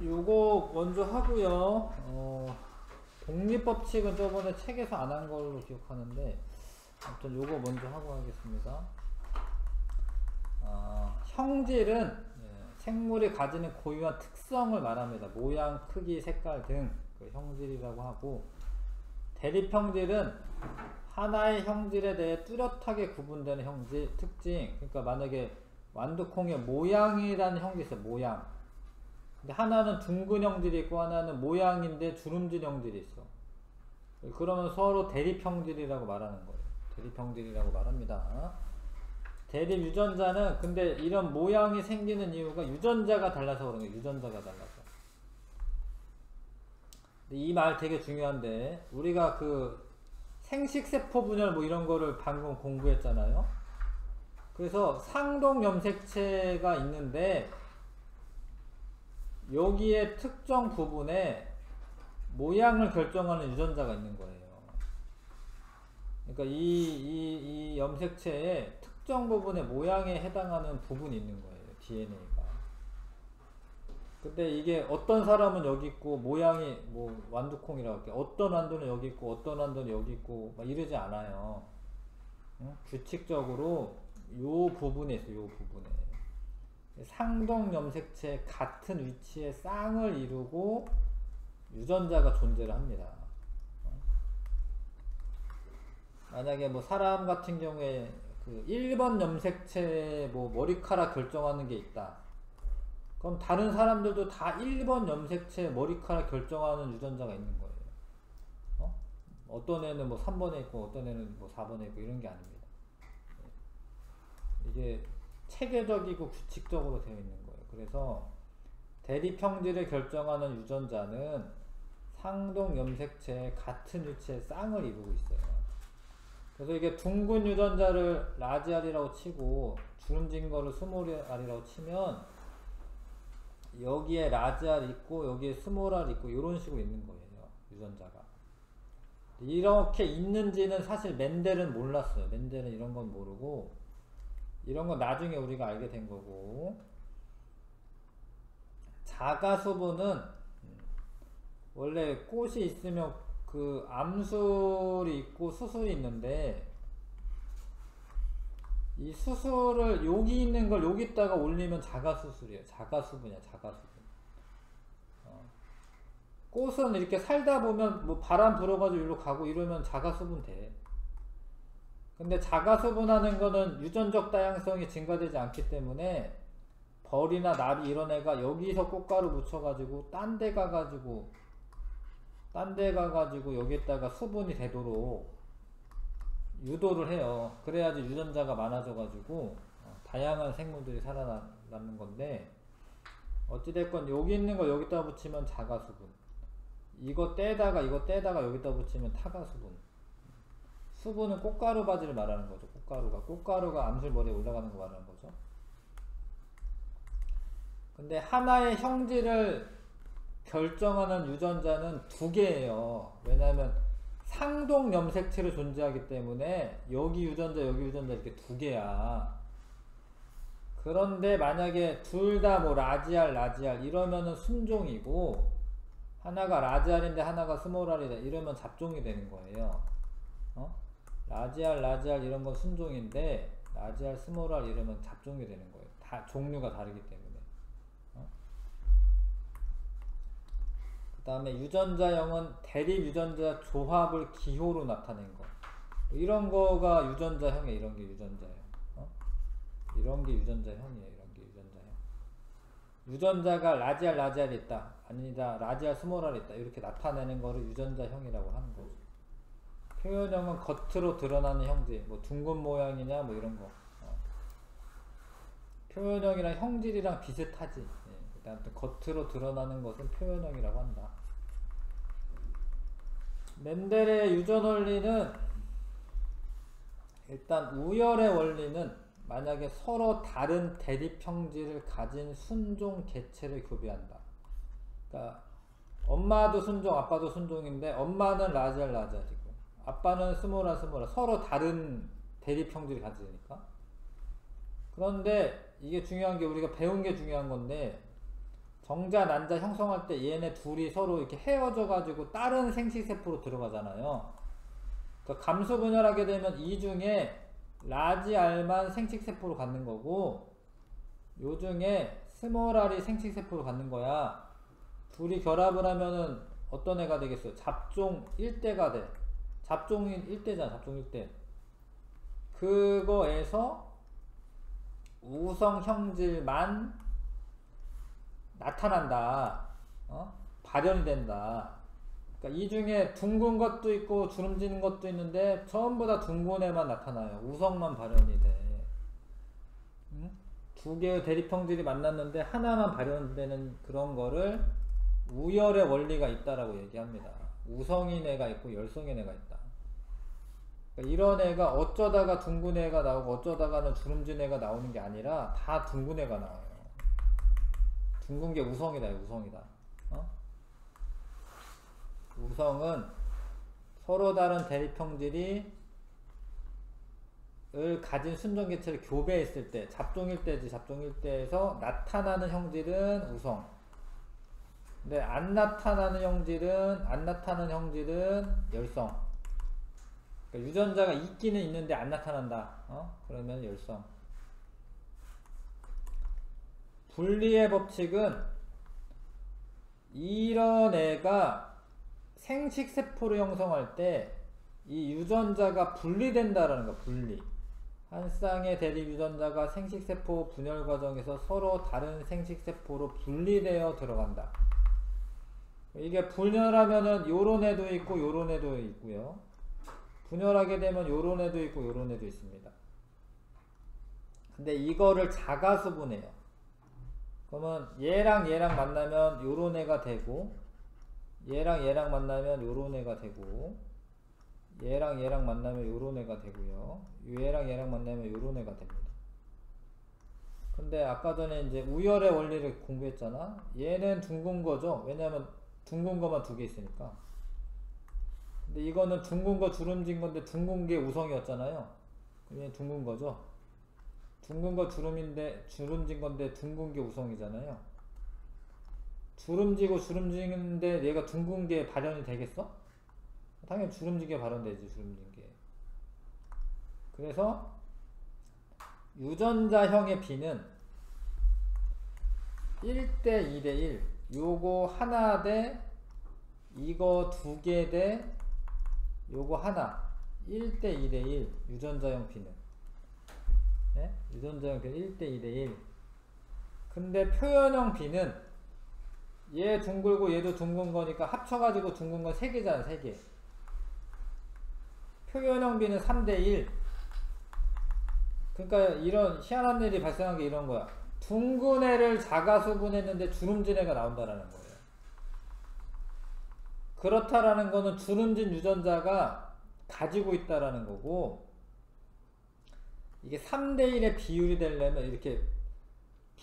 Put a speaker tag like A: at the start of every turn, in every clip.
A: 요거 먼저 하고요. 독립법칙은 저번에 책에서 안 한 걸로 기억하는데, 아무튼 요거 먼저 하고 하겠습니다. 형질은 생물이 가지는 고유한 특성을 말합니다. 모양, 크기, 색깔 등 그 형질이라고 하고, 대립형질은 하나의 형질에 대해 뚜렷하게 구분되는 형질, 특징. 그러니까 만약에 완두콩의 모양이라는 형질이 있어요. 모양. 근데 하나는 둥근 형질이 있고 하나는 모양인데 주름진 형질이 있어. 그러면 서로 대립형질이라고 말하는 거예요. 대립형질이라고 말합니다. 대립 유전자는 근데 이런 모양이 생기는 이유가 유전자가 달라서 그런 거예요. 유전자가 달라서. 이 말 되게 중요한데, 우리가 그 생식세포 분열 뭐 이런 거를 방금 공부했잖아요. 그래서 상동 염색체가 있는데 여기에 특정 부분에 모양을 결정하는 유전자가 있는 거예요. 그러니까 이 염색체에 특정 부분의 모양에 해당하는 부분이 있는 거예요. DNA가. 근데 이게 어떤 사람은 여기 있고 모양이 뭐 완두콩이라고 할게요. 어떤 완두는 여기 있고 어떤 완두는 여기 있고 막 이러지 않아요. 응? 규칙적으로 요 부분에 있어요. 요 부분에. 상동 염색체 같은 위치에 쌍을 이루고 유전자가 존재를 합니다. 만약에 뭐 사람 같은 경우에 그 1번 염색체 뭐 머리카락 결정하는 게 있다. 그럼 다른 사람들도 다 1번 염색체 머리카락 결정하는 유전자가 있는 거예요. 어떤 애는 뭐 3번에 있고 어떤 애는 뭐 4번에 있고 이런 게 아닙니다. 이게 체계적이고 규칙적으로 되어 있는 거예요. 그래서 대립형질을 결정하는 유전자는 상동 염색체의 같은 위치에 쌍을 이루고 있어요. 그래서 이게 둥근 유전자를 라지 R이라고 치고 주름진 거를 스몰 R이라고 치면 여기에 라지 R 있고 여기에 스몰 R 있고 이런 식으로 있는 거예요. 유전자가. 이렇게 있는지는 사실 멘델은 몰랐어요. 멘델은 이런 건 모르고 이런 건 나중에 우리가 알게 된 거고, 자가수분은 원래 꽃이 있으면 그 암술이 있고 수술이 있는데 이 수술을 여기 있는 걸 여기다가 올리면 자가수술이에요. 자가수분이야. 자가수분. 꽃은 이렇게 살다 보면 뭐 바람 불어가지고 이리로 가고 이러면 자가수분 돼. 근데 자가수분하는 거는 유전적 다양성이 증가되지 않기 때문에 벌이나 나비 이런 애가 여기서 꽃가루 묻혀가지고 딴 데 가가지고 여기에다가 수분이 되도록 유도를 해요. 그래야지 유전자가 많아져가지고 다양한 생물들이 살아남는 건데, 어찌됐건 여기 있는 거 여기다 붙이면 자가수분, 이거 떼다가 여기다 붙이면 타가수분. 수분은 꽃가루 바지를 말하는 거죠. 꽃가루가 암술머리에 올라가는 거 말하는 거죠. 근데 하나의 형질을 결정하는 유전자는 두 개예요. 왜냐하면 상동 염색체로 존재하기 때문에 여기 유전자 이렇게 두 개야. 그런데 만약에 둘 다 뭐 라지 R 이러면은 순종이고, 하나가 라지 R인데 하나가 스몰 R이다 이러면 잡종이 되는 거예요. 라지 R 이런 건 순종인데 라지 R 스몰 R 이러면 잡종이 되는 거예요. 다 종류가 다르기 때문에. 그 다음에 유전자형은 대립 유전자 조합을 기호로 나타낸 거. 이런 거가 유전자형이에요. 이런 게 유전자형. 이런 게 유전자형이에요. 이런 게 유전자형. 유전자가 라지 R 있다. 아니다. 라지 R 스몰 R 있다. 이렇게 나타내는 거를 유전자형이라고 하는 거죠. 표현형은 겉으로 드러나는 형질. 뭐 둥근 모양이냐 뭐 이런 거. 표현형이랑 형질이랑 비슷하지. 아무튼 겉으로 드러나는 것은 표현형이라고 한다. 멘델의 유전 원리는, 일단 우열의 원리는 만약에 서로 다른 대립 형질을 가진 순종 개체를 교배한다. 그러니까 엄마도 순종, 아빠도 순종인데 엄마는 라지 R이고 아빠는 스몰 R 서로 다른 대립 형질을 가지니까. 그런데 이게 중요한 게, 우리가 배운 게 중요한 건데, 정자, 난자 형성할 때 얘네 둘이 서로 이렇게 헤어져 가지고 다른 생식세포로 들어가잖아요. 그러니까 감수 분열하게 되면 이 중에 라지 R만 생식세포로 갖는 거고 요 중에 스몰 R이 생식세포로 갖는 거야. 둘이 결합을 하면은 어떤 애가 되겠어요? 잡종 1대가 돼. 잡종인 1대잖아. 잡종 1대. 그거에서 우성 형질만 나타난다. 발현이 된다. 그러니까 이 중에 둥근 것도 있고 주름지는 것도 있는데 전부 다 둥근 애만 나타나요. 우성만 발현이 돼. 두 개의 대립형질이 만났는데 하나만 발현되는 그런 거를 우열의 원리가 있다라고 얘기합니다. 우성인 애가 있고 열성인 애가 있다. 그러니까 이런 애가 어쩌다가 둥근 애가 나오고 어쩌다가는 주름진 애가 나오는 게 아니라 다 둥근 애가 나와요. 둥근 게 우성이다. 우성이다. 우성은 서로 다른 대립형질이 을 가진 순전개체를 교배했을 때, 잡종일 때지. 잡종일 때에서 나타나는 형질은 우성. 근데 안 나타나는 형질은 열성. 그러니까 유전자가 있기는 있는데 안 나타난다. 그러면 열성. 분리의 법칙은 이런 애가 생식세포를 형성할 때 이 유전자가 분리된다라는 거. 분리. 한 쌍의 대립 유전자가 생식세포 분열 과정에서 서로 다른 생식세포로 분리되어 들어간다. 이게 분열하면은 요런 애도 있고 요런 애도 있고요. 분열하게 되면 요런 애도 있고 요런 애도 있습니다. 근데 이거를 자가수분해요. 그러면 얘랑 얘랑 만나면 요런 애가 되고 얘랑 얘랑 만나면 요런 애가 되고 얘랑 얘랑 만나면 요런 애가 되고요. 얘랑 얘랑 만나면 요런 애가 됩니다. 근데 아까 전에 이제 우열의 원리를 공부했잖아. 얘는 둥근 거죠. 왜냐면 둥근 거만 두 개 있으니까. 근데 이거는 둥근 거 주름진 건데 둥근 게 우성이었잖아요. 얘는 둥근 거죠. 둥근 거 주름진 건데 둥근 게 우성이잖아요. 주름지고 주름지는데 얘가 둥근 게 발현이 되겠어? 당연히 주름지게 발현되지. 주름진 게. 그래서 유전자형의 B는 1대 2대 1. 요거 하나 대 이거 두 개 대 요거 하나. 1대 2대 1. 유전자형 B는. 네? 유전자형 B는 1대 2대 1. 근데 표현형 B는 얘 둥글고 얘도 둥근 거니까 합쳐가지고 둥근 건 3개잖아. 3개. 표현형 B는 3대 1. 그러니까 이런 희한한 일이 발생한 게 이런 거야. 둥근 애를 자가수분했는데 주름진 애가 나온다라는 거예요. 그렇다라는 거는 주름진 유전자가 가지고 있다라는 거고, 이게 3대 1의 비율이 되려면 이렇게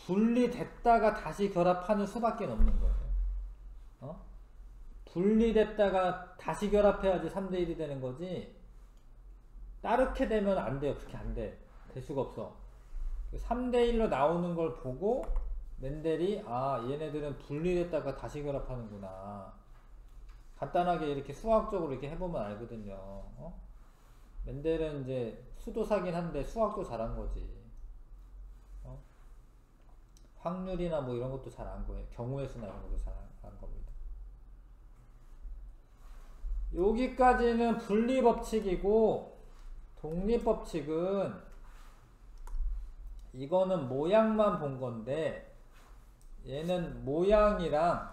A: 분리됐다가 다시 결합하는 수밖에 없는 거예요. 분리됐다가 다시 결합해야지 3대 1이 되는 거지, 따르게 되면 안 돼요. 그렇게 안 돼. 될 수가 없어. 3대 1로 나오는 걸 보고 멘델이 얘네들은 분리됐다가 다시 결합하는구나. 간단하게 이렇게 수학적으로 이렇게 해보면 알거든요. 멘델은 이제 수도사긴 한데 수학도 잘한 거지. 확률이나 뭐 이런 것도 잘 안 거예요. 경우의 수나 이런 것도 잘 안 겁니다. 여기까지는 분리법칙이고, 독립법칙은 이거는 모양만 본 건데, 얘는 모양이랑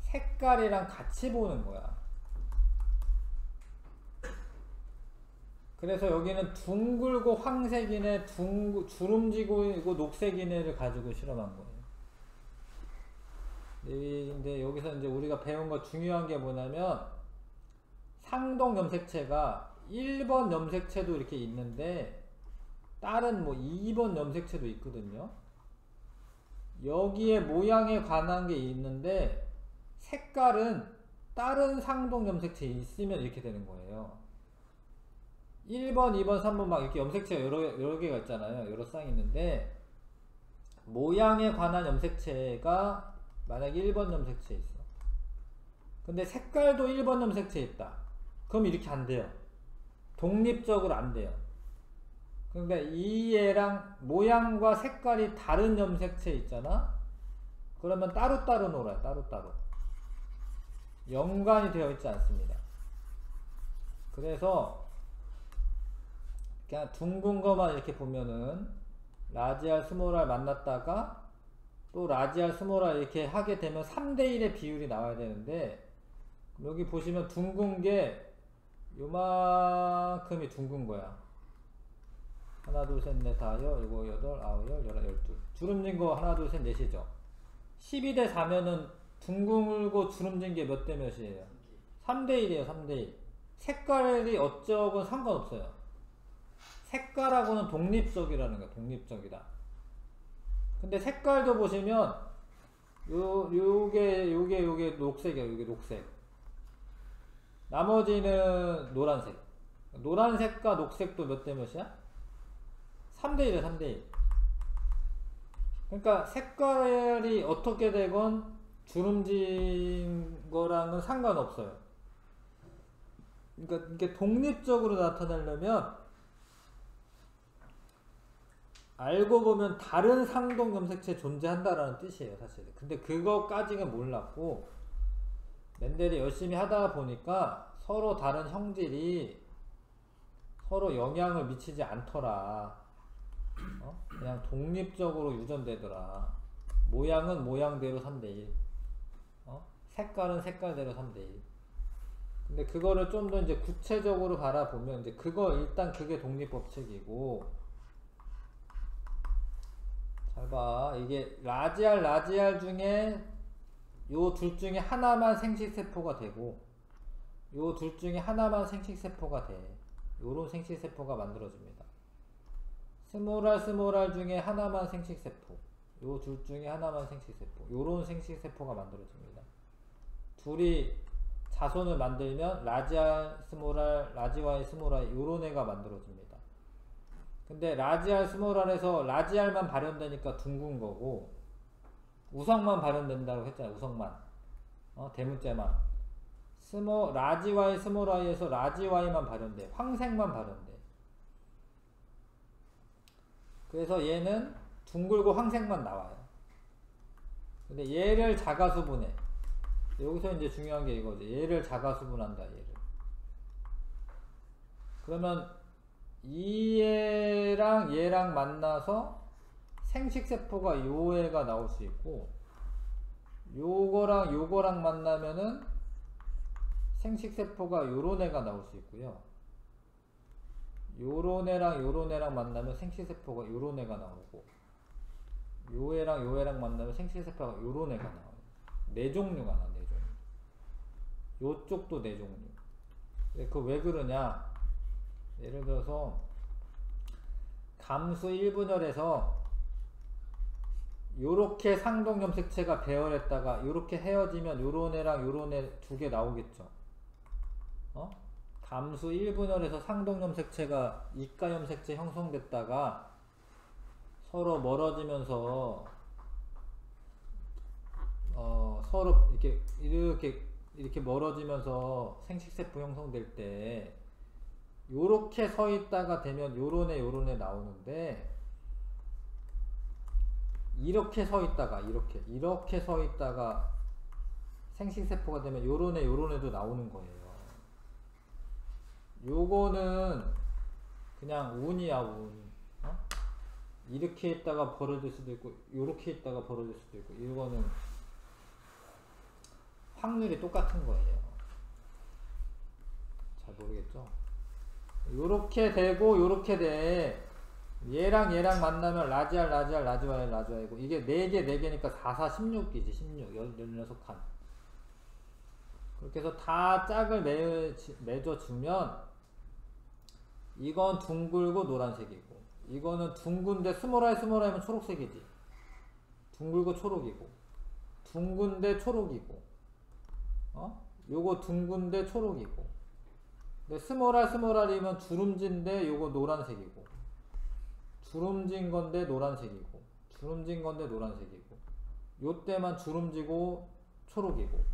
A: 색깔이랑 같이 보는 거야. 그래서 여기는 둥글고 황색이네, 주름지고 녹색이네를 가지고 실험한 거예요. 근데 여기서 이제 우리가 배운 거 중요한 게 뭐냐면, 상동 염색체가 1번 염색체도 이렇게 있는데 다른 뭐 2번 염색체도 있거든요. 여기에 모양에 관한 게 있는데 색깔은 다른 상동 염색체 있으면 이렇게 되는 거예요. 1번, 2번, 3번 막 이렇게 염색체가 여러 개가 있잖아요. 여러 쌍이 있는데 모양에 관한 염색체가 만약에 1번 염색체에 있어. 근데 색깔도 1번 염색체에 있다. 그럼 이렇게 안 돼요. 독립적으로 안 돼요. 그러니까 이 얘랑 모양과 색깔이 다른 염색체 있잖아. 그러면 따로따로 놀아요. 따로따로. 연관이 되어 있지 않습니다. 그래서 그냥 둥근 거만 이렇게 보면은 라지 R, 스몰 R 만났다가 또 라지 R, 스몰 R 이렇게 하게 되면 3대1의 비율이 나와야 되는데, 여기 보시면 둥근 게 요만큼이 둥근 거야. 하나, 둘, 셋, 넷, 다, 일곱, 여덟, 아홉, 열, 열둘. 주름진 거 하나, 둘, 셋, 넷이죠. 12대 4면은 둥글고 주름진 게 몇 대 몇이에요? 3대1이에요, 3대1. 색깔이 어쩌건 상관없어요. 색깔하고는 독립적이라는 거야, 독립적이다. 근데 색깔도 보시면, 요게 녹색이에요, 요게 녹색. 나머지는 노란색. 노란색과 녹색도 몇 대 몇이야? 3대1이야, 3대1. 그러니까 색깔이 어떻게 되건 주름진 거랑은 상관없어요. 그러니까 이게 독립적으로 나타내려면 알고 보면 다른 상동 염색체 존재한다라는 뜻이에요, 사실. 근데 그거까지는 몰랐고, 멘델이 열심히 하다 보니까 서로 다른 형질이 서로 영향을 미치지 않더라. 그냥 독립적으로 유전되더라. 모양은 모양대로 3대1. 색깔은 색깔대로 3대1. 근데 그거를 좀 더 이제 구체적으로 바라보면, 이제 일단 그게 독립법칙이고, 잘 봐. 이게 라지 R 중에 요 둘 중에 하나만 생식세포가 되고, 요 둘 중에 하나만 생식세포가 돼. 요런 생식세포가 만들어집니다. 스몰 R 중에 하나만 생식세포, 요 둘 중에 하나만 생식세포, 요런 생식세포가 만들어집니다. 둘이 자손을 만들면 라지 R, 스몰 R, 라지 Y, 스몰 I 요런 애가 만들어집니다. 근데 라지 R, 스몰 R에서 라지 R만 발현되니까 둥근 거고, 우성만 발현된다고 했잖아요. 우성만. 대문자만. 라지 Y, 스몰 I에서 라지 Y만 발현돼. 황색만 발현돼. 그래서 얘는 둥글고 황색만 나와요. 근데 얘를 자가수분해. 여기서 이제 중요한 게 이거죠. 얘를 자가수분한다, 얘를. 그러면 이 얘랑 얘랑 만나서 생식세포가 요 애가 나올 수 있고, 요거랑 요거랑 만나면은 생식세포가 요런 애가 나올 수 있고요. 요런 애랑 요런 애랑 만나면 생식세포가 요런 애가 나오고, 요 애랑 요 애랑 만나면 생식세포가 요런 애가 나와요. 네 종류가 나와, 네 종류. 요쪽도 네 종류. 그 왜 그러냐? 예를 들어서 감수 1분열에서 요렇게 상동 염색체가 배열했다가 요렇게 헤어지면 요런 애랑 요런 애 두 개 나오겠죠. 감수 1분열에서 상동 염색체가 이가 염색체 형성됐다가 서로 멀어지면서 서로 이렇게 멀어지면서 생식세포 형성될 때 요렇게 서 있다가 되면 요런 애 나오는데, 이렇게 서 있다가 이렇게 서 있다가 생식세포가 되면 요런 애도 나오는 거예요. 요거는 그냥 운이야, 운. 이렇게 있다가 벌어질 수도 있고, 요렇게 있다가 벌어질 수도 있고, 이거는 확률이 똑같은 거예요. 잘 모르겠죠? 요렇게 되고 요렇게 돼. 얘랑 만나면 라지 R, 라지 Y고, 이게 4개니까 4, 4, 16이지. 16칸. 그렇게 해서 다 짝을 맺어주면 이건 둥글고 노란색이고, 이거는 둥근데 스몰 I면 초록색이지. 둥글고 초록이고, 둥근데 초록이고, 요거 둥근데 초록이고. 근데 스몰 R이면 주름진데 요거 노란색이고, 주름진 건데 노란색이고, 주름진 건데 노란색이고, 요때만 주름지고 초록이고,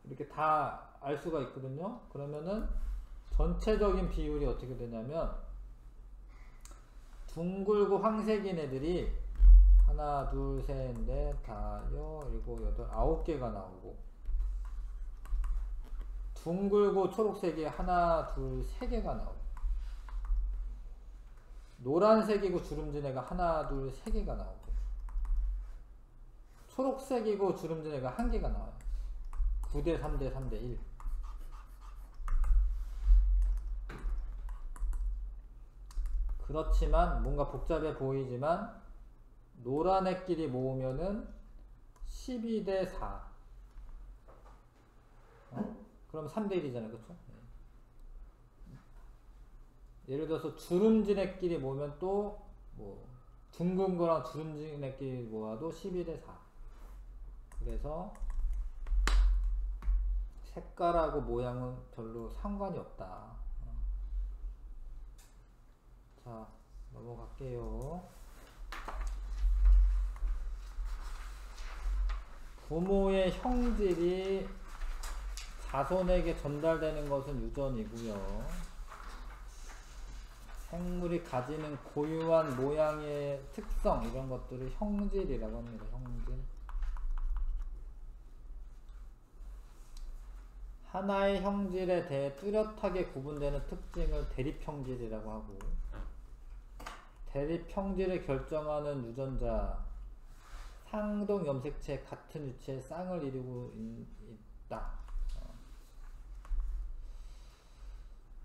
A: 이렇게 다 알 수가 있거든요. 그러면은 전체적인 비율이 어떻게 되냐면, 둥글고 황색인 애들이 하나, 둘, 셋, 넷, 다, 일곱, 여덟, 9개가 나오고, 둥글고 초록색이 하나, 둘, 3개가 나오고, 노란색이고 주름진 애가 하나, 둘, 3개가 나오고, 초록색이고 주름진 애가 1개가 나와요. 9대 3대 3대 1. 그렇지만 뭔가 복잡해 보이지만 노란 애끼리 모으면은 12대 4. 그럼 3대 1이잖아요. 그쵸? 예를 들어서 주름진 애끼리 모으면 또 뭐 둥근 거랑 주름진 애끼리 모아도 12대 4. 그래서 색깔하고 모양은 별로 상관이 없다. 자, 넘어갈게요. 부모의 형질이 자손에게 전달되는 것은 유전이고요. 생물이 가지는 고유한 모양의 특성, 이런 것들을 형질이라고 합니다. 형질. 하나의 형질에 대해 뚜렷하게 구분되는 특징을 대립형질이라고 하고, 대립형질을 결정하는 유전자, 상동 염색체 같은 유체의 쌍을 이루고 있다.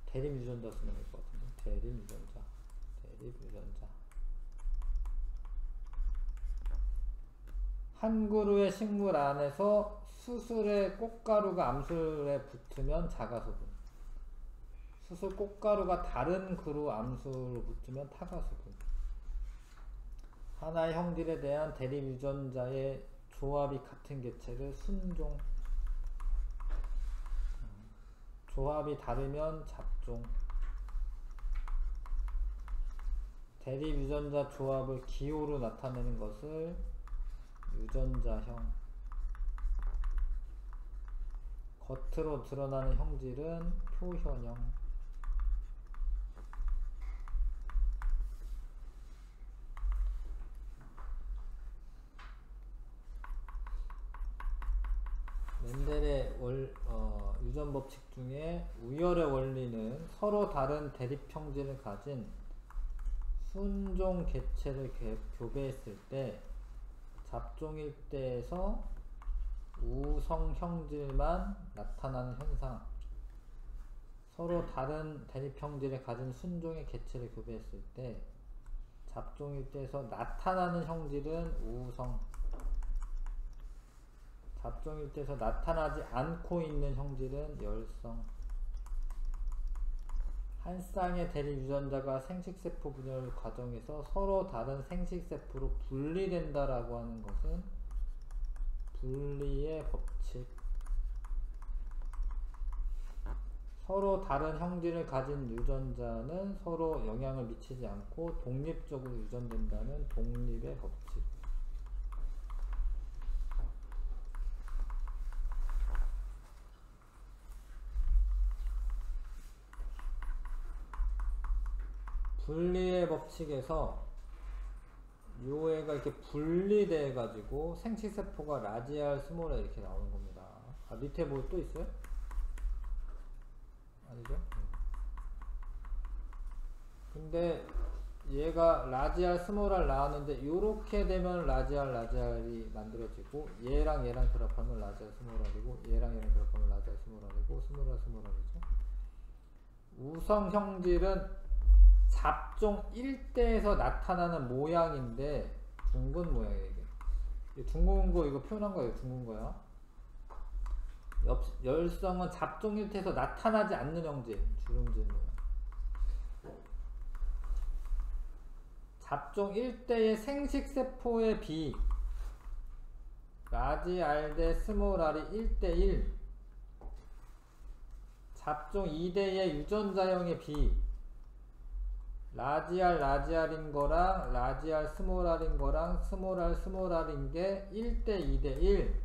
A: 대립 유전자 쓰면 될 것 같은데. 대립 유전자. 한 그루의 식물 안에서 수술의 꽃가루가 암술에 붙으면 자가수분, 수술 꽃가루가 다른 그루 암술로 붙으면 타가수분. 하나의 형질에 대한 대립 유전자의 조합이 같은 개체를 순종, 조합이 다르면 잡종. 대립 유전자 조합을 기호로 나타내는 것을 유전자형. 겉으로 드러나는 형질은 표현형. 멘델의 유전 법칙 중에 우열의 원리는 서로 다른 대립 형질을 가진 순종 개체를 교배했을 때 잡종 일대에서 우성 형질만 나타나는 현상, 서로 다른 대립 형질을 가진 순종의 개체를 교배했을 때 잡종 일대에서 나타나는 형질은 우성, 잡종 일대에서 나타나지 않고 있는 형질은 열성. 한 쌍의 대립 유전자가 생식세포 분열 과정에서 서로 다른 생식세포로 분리된다라고 하는 것은 분리의 법칙. 서로 다른 형질을 가진 유전자는 서로 영향을 미치지 않고 독립적으로 유전된다는 독립의 법칙. 분리의 법칙에서 요 애가 이렇게 분리돼 가지고 생식세포가 라지알 스몰에 이렇게 나오는 겁니다. 아, 밑에 뭐 또 있어요? 아니죠? 근데 얘가 라지알 스몰알 나왔는데 요렇게 되면 라지알이 만들어지고, 얘랑 결합하면 라지알 스몰알이고, 얘랑 결합하면 라지알 스몰알이고, 스몰알이죠. 우성 형질은 잡종 일대에서 나타나는 모양인데 둥근 모양이에요. 이게 둥근 거 이거 표현한 거예요. 둥근 거야. 열성은 잡종 일대에서 나타나지 않는 형질, 주름진 모양. 잡종 일대의 생식세포의 비, 라지알 대 스몰알이 1대1, 잡종 2대의 유전자형의 비, 라지알 라지알인 거랑 라지알 스몰알인 거랑 스몰알 스몰알인 게 1대 2대 1.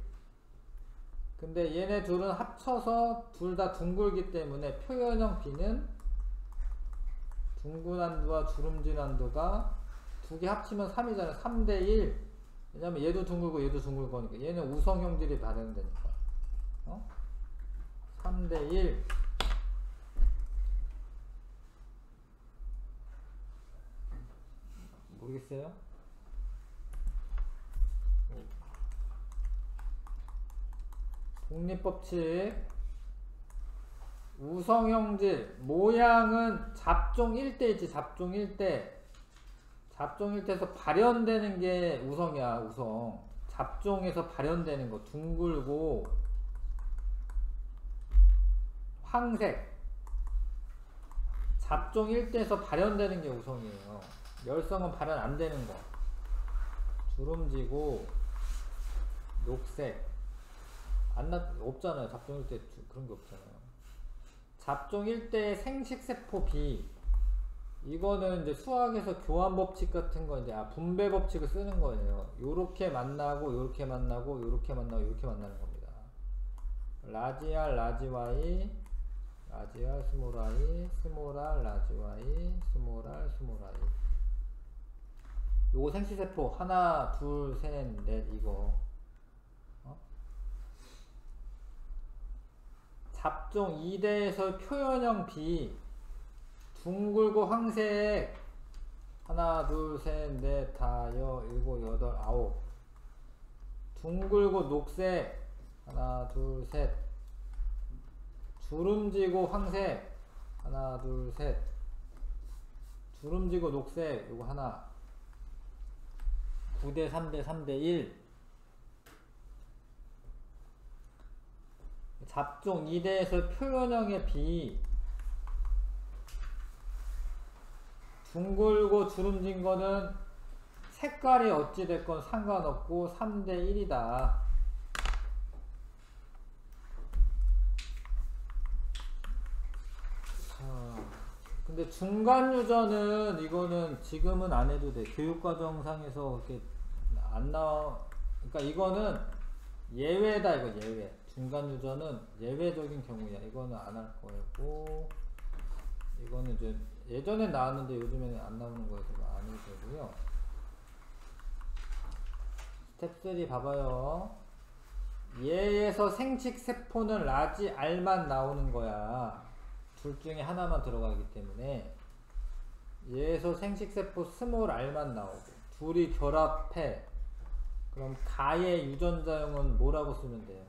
A: 근데 얘네 둘은 합쳐서 둘 다 둥글기 때문에 표현형 B는 둥근 한도와 주름진 한도가 두 개 합치면 3이잖아요. 3대 1. 왜냐면 얘도 둥글고 얘도 둥글 거니까. 얘는 우성형질이 발현되니까. 3대 1. 모르겠어요? 독립법칙. 우성형질 모양은 잡종 1대 있지. 잡종 1대. 잡종 1대에서 발현되는 게 우성이야. 우성. 잡종에서 발현되는 거. 둥글고 황색. 잡종 1대에서 발현되는 게 우성이에요. 열성은 발현 안 되는 거. 주름지고 녹색. 없잖아요. 잡종 1대 그런 게 없잖아요. 잡종 1대의 생식세포 B. 이거는 이제 수학에서 교환법칙 같은 거 이제 분배법칙을 쓰는 거예요. 요렇게 만나고 요렇게 만나고 요렇게 만나고 요렇게 만나는 겁니다. 라지 R 라지 Y 라지 R 스몰 I 스몰 R 라지 Y 스몰 R 스몰 I. 요거 생식세포 하나 둘 셋 넷 이거 잡종 2대에서 표현형 B 둥글고 황색 하나 둘 셋 넷 다 일곱 여덟 아홉. 둥글고 녹색 하나 둘 셋. 주름지고 황색 하나 둘 셋. 주름지고 녹색 요거 하나. 9대 3대 3대 1. 잡종 2대에서 표현형의 B 둥글고 주름진 거는 색깔이 어찌됐건 상관없고 3대 1이다. 근데 중간 유전은 이거는 지금은 안 해도 돼. 교육과정상에서 이렇게 안 나와. 그러니까 이거는 예외다. 이거 예외. 중간 유전은 예외적인 경우야. 이거는 안 할 거고. 이거는 이제 예전에 나왔는데 요즘에는 안 나오는 거여서 안 해도 되고요. 스텝 3 봐봐요. 얘에서 생식세포는 라지 R만 나오는 거야. 둘 중에 하나만 들어가기 때문에 얘에서 생식세포 스몰 R만 나오고 둘이 결합해. 그럼 가의 유전자형은 뭐라고 쓰면 돼요?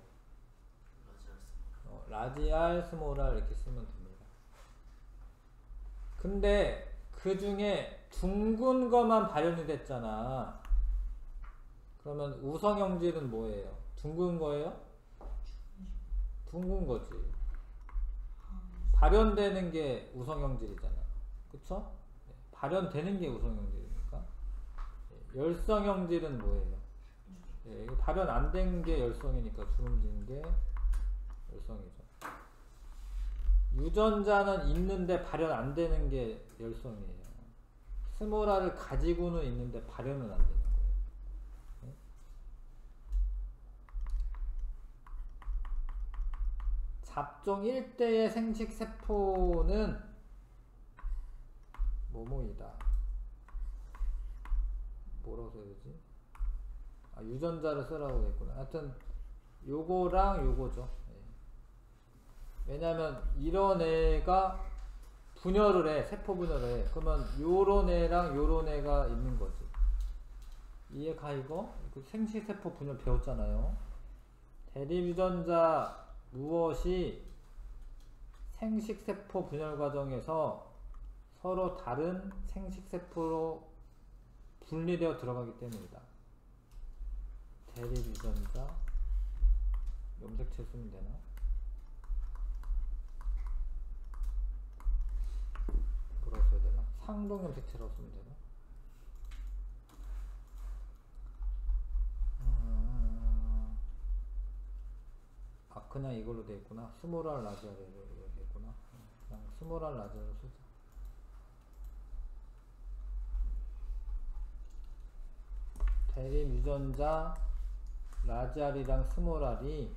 A: 라지 R 스몰 R 이렇게 쓰면 됩니다. 근데 그 중에 둥근 거만 발현이 됐잖아. 그러면 우성형질은 뭐예요? 둥근 거예요? 둥근 거지. 발현되는 게 우성형질이잖아. 그쵸? 발현되는 게 우성형질이니까. 열성형질은 뭐예요? 발현 안 된 게 열성이니까 주름진 게 열성이죠. 유전자는 있는데 발현 안 되는 게 열성이에요. 스몰아를 가지고는 있는데 발현은 안 되는 거예요. 잡종 1대의 생식세포는 뭐뭐이다. 뭐라고 써야 되지? 유전자를 쓰라고 했구나. 하여튼 요거랑 요거죠. 왜냐면 이런 애가 분열을 해. 세포 분열을 해. 그러면 요런 애랑 요런 애가 있는 거지. 이해가 이거? 생식세포 분열 배웠잖아요. 대립유전자 무엇이 생식세포 분열 과정에서 서로 다른 생식세포로 분리되어 들어가기 때문이다. 대립유전자 염색체 쓰면 되나? 뭐라고 써야 되나? 상동 염색체라고 쓰면 되나? 그냥 이걸로 돼 있구나. 스몰알 라지알로 돼 있구나. 그냥 스몰알 라지알로 쓰자. 대립 유전자 라지 R이랑 스몰 R이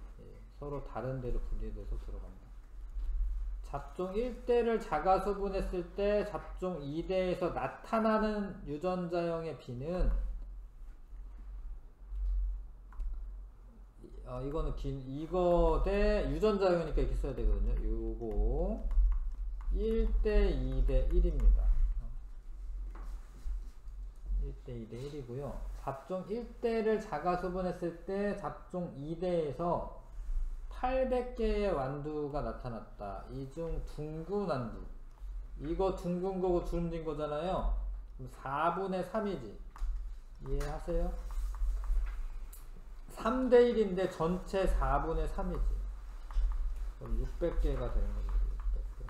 A: 서로 다른 데로 분리돼서 들어간다. 잡종 1대를 자가수분했을 때 잡종 2대에서 나타나는 유전자형의 B는 이거는 이거 대 유전자형이니까 이렇게 써야 되거든요. 요거 1대 2대 1입니다. 1대 2대 1이고요. 잡종 1대를 자가수분했을 때 잡종 2대에서 800개의 완두가 나타났다. 이 중 둥근 완두. 이거 둥근 거고 주름진 거잖아요. 그럼 4분의 3이지. 이해하세요? 3대 1인데 전체 4분의 3이지. 그럼 600개가 되는 거죠. 600개.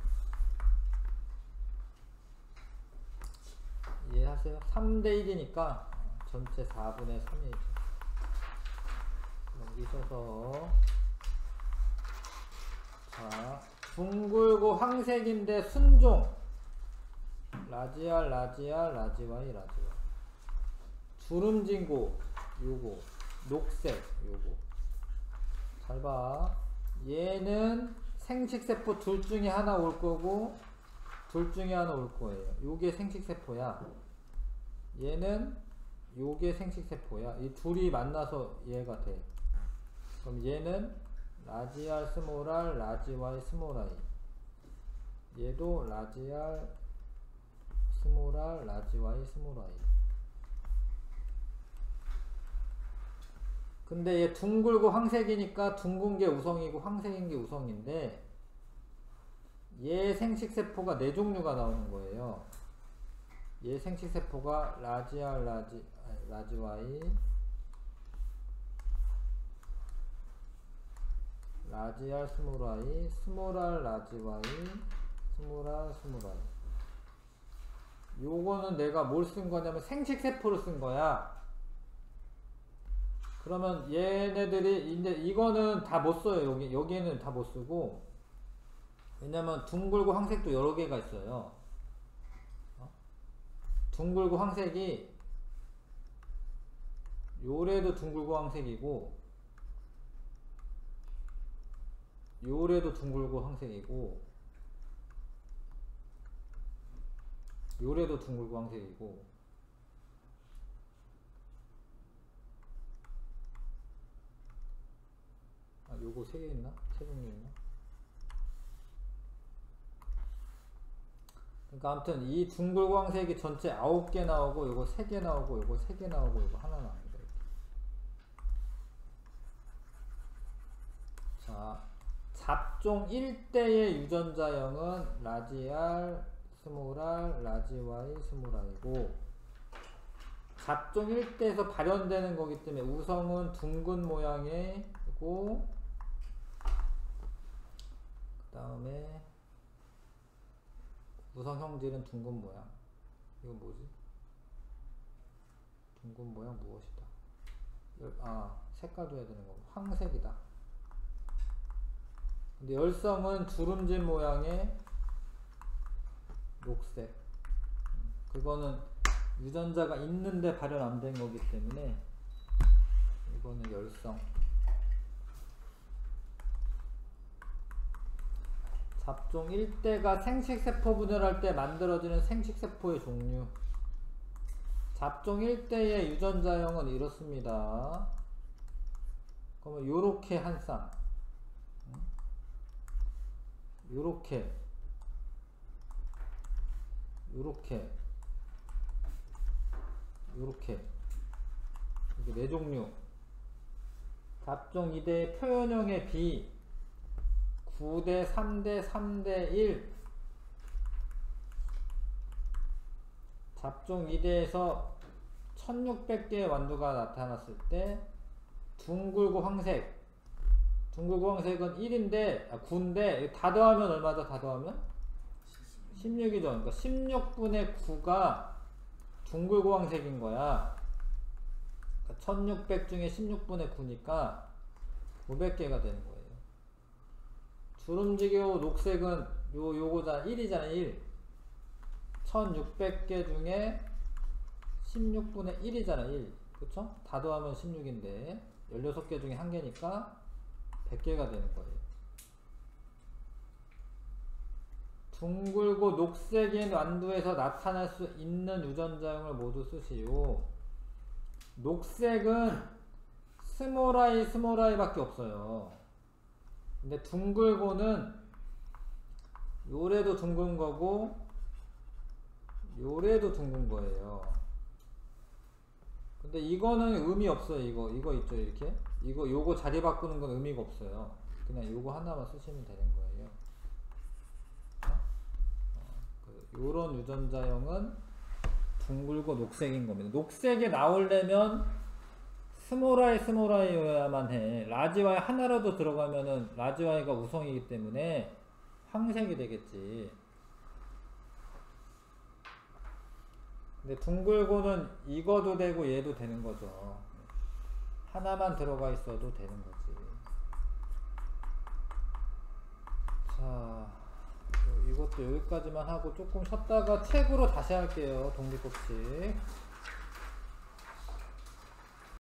A: 이해하세요? 3대 1이니까 전체 4분의 3이죠. 여기서서 자, 둥글고 황색인데 순종 라지 R, 라지 R, 라지 Y, 라지 Y. 주름진 거 요거 녹색 요거 잘 봐. 얘는 생식세포 둘 중에 하나 올 거고 둘 중에 하나 올 거예요. 요게 생식세포야. 얘는 요게 생식세포야. 이 둘이 만나서 얘가 돼. 그럼 얘는 라지 R 스몰 R, 라지 Y 스몰 I. 얘도 라지 R 스몰 R, 라지 Y 스몰 I. 근데 얘 둥글고 황색이니까 둥근 게 우성이고 황색인 게 우성인데 얘 생식세포가 4종류가 나오는 거예요. 얘 생식세포가 라지 R, 라지 Y, 라지 R 스몰 I, 스몰 R 라지 Y, 스몰 R 스몰 I. 요거는 내가 뭘 쓴 거냐면 생식세포를 쓴 거야. 그러면 얘네들이 이제 이거는 다 못 써요. 여기에는 다 못 쓰고. 왜냐면 둥글고 황색도 여러 개가 있어요. 둥글고 황색이 요래도 둥글고 황색이고 요래도 둥글고 황색이고 요래도 둥글고 황색이고 요거 3개 있나? 3종류 있나? 그러니까 아무튼 이 둥글고 황색이 전체 9개 나오고 요거 3개 나오고 요거 3개 나오고 요거 하나 나옵니다. 자, 잡종 1대의 유전자형은 라지 R, 스몰 R, 라지 Y, 스몰 I고 잡종 1대에서 발현되는 거기 때문에 우성은 둥근 모양이고 그 다음에 우성 형질은 둥근 모양. 이건 뭐지? 둥근 모양 무엇이다? 색깔도 해야 되는 거고 황색이다. 근데 열성은 주름진 모양의 녹색. 그거는 유전자가 있는데 발현 안 된 거기 때문에 이거는 열성. 잡종 1대가 생식세포 분열할 때 만들어지는 생식세포의 종류. 잡종 1대의 유전자형은 이렇습니다. 그러면 요렇게 한 쌍, 요렇게, 요렇게, 요렇게. 이게 4종류. 잡종 2대의 표현형의 B 9대 3대 3대 1. 잡종 2대에서 1600개의 완두가 나타났을 때 둥글고 황색. 둥글고 황색은 1인데 9인데 다 더하면 얼마죠? 다 더하면 16이죠. 그러니까 16분의 9가 둥글고 황색인 거야. 그러니까 1600 중에 16분의 9니까 900개가 되는 거예요. 주름지고 녹색은 요거잖아. 1이잖아. 1. 1600개 중에 16분의 1이잖아. 1. 그쵸? 다 더하면 16인데 16개 중에 한 개니까 100개가 되는 거예요. 둥글고 녹색인 완두에서 나타날 수 있는 유전자형을 모두 쓰시오. 녹색은 스몰 i 밖에 없어요. 근데 둥글고는 요래도 둥근 거고 요래도 둥근 거예요. 근데 이거는 의미 없어요. 이거 있죠, 이렇게. 요거 자리 바꾸는 건 의미가 없어요. 그냥 요거 하나만 쓰시면 되는 거예요. 요런 유전자형은 둥글고 녹색인 겁니다. 녹색이 나오려면 스몰 i여야만 해. 라지 y 하나라도 들어가면은 라지 y가 우성이기 때문에 황색이 되겠지. 근데 둥글고는 이거도 되고 얘도 되는 거죠. 하나만 들어가 있어도 되는 거지. 자, 이것도 여기까지만 하고 조금 쉬었다가 책으로 다시 할게요. 독립법칙.